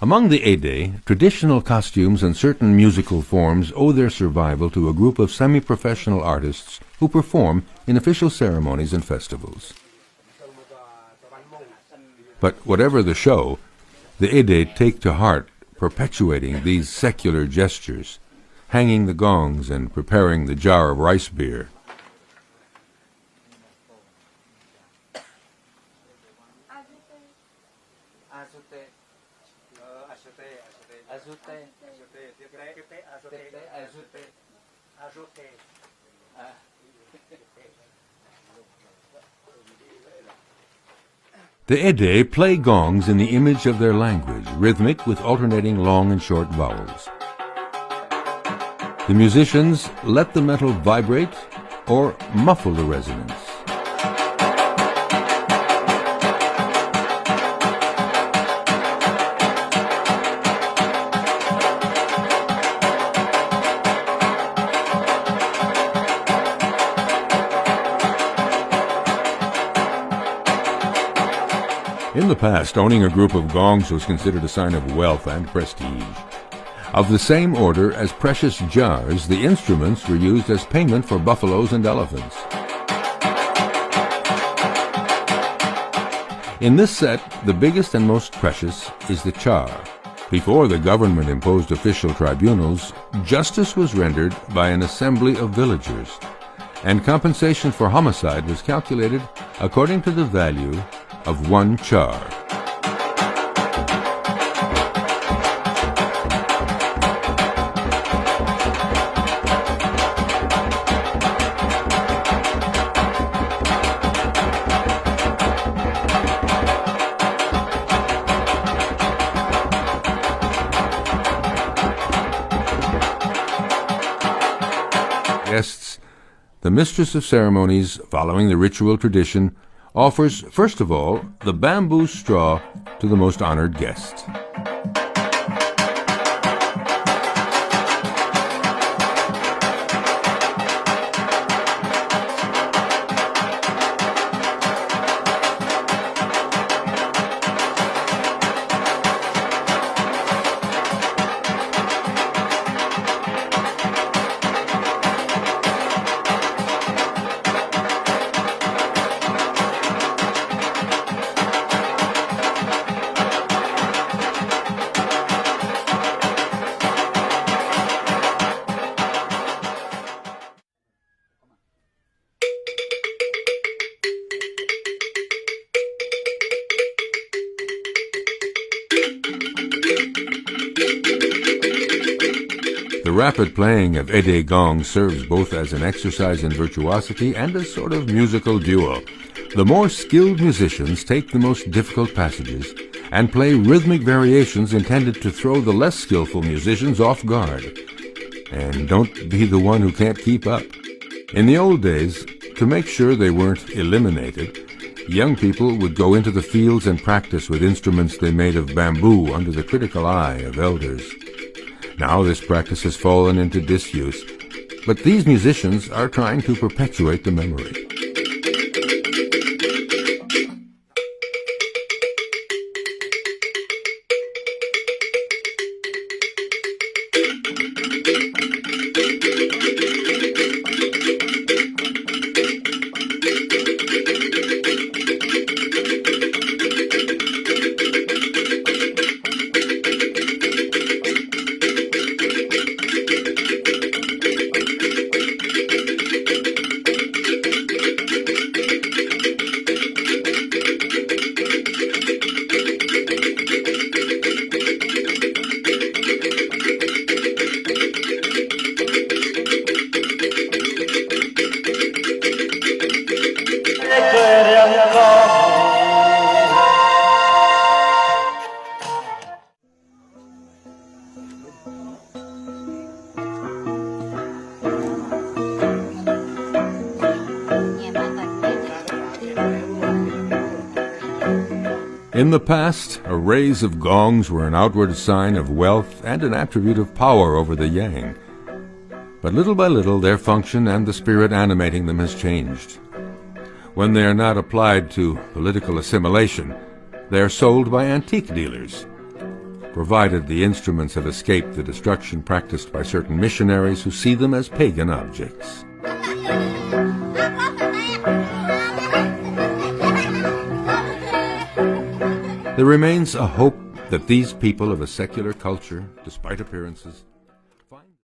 Among the Ede, traditional costumes and certain musical forms owe their survival to a group of semi-professional artists who perform in official ceremonies and festivals. But whatever the show, the Ede take to heart perpetuating these secular gestures, hanging the gongs and preparing the jar of rice beer. The Ede play gongs in the image of their language, rhythmic with alternating long and short vowels. The musicians let the metal vibrate or muffle the resonance. In the past, owning a group of gongs was considered a sign of wealth and prestige. Of the same order as precious jars, the instruments were used as payment for buffaloes and elephants. In this set, the biggest and most precious is the char. Before the government imposed official tribunals, justice was rendered by an assembly of villagers, and compensation for homicide was calculated according to the value of 1 char. Guests, the mistress of ceremonies, following the ritual tradition, offers, first of all, the bamboo straw to the most honored guest. The rapid playing of Ede gongs serves both as an exercise in virtuosity and a sort of musical duo. The more skilled musicians take the most difficult passages and play rhythmic variations intended to throw the less skillful musicians off guard. And don't be the one who can't keep up. In the old days, to make sure they weren't eliminated, young people would go into the fields and practice with instruments they made of bamboo under the critical eye of elders. Now this practice has fallen into disuse, but these musicians are trying to perpetuate the memory. In the past, arrays of gongs were an outward sign of wealth and an attribute of power over the yang. But little by little, their function and the spirit animating them has changed. When they are not applied to political assimilation, they are sold by antique dealers, provided the instruments have escaped the destruction practiced by certain missionaries who see them as pagan objects. There remains a hope that these people of a secular culture, despite appearances,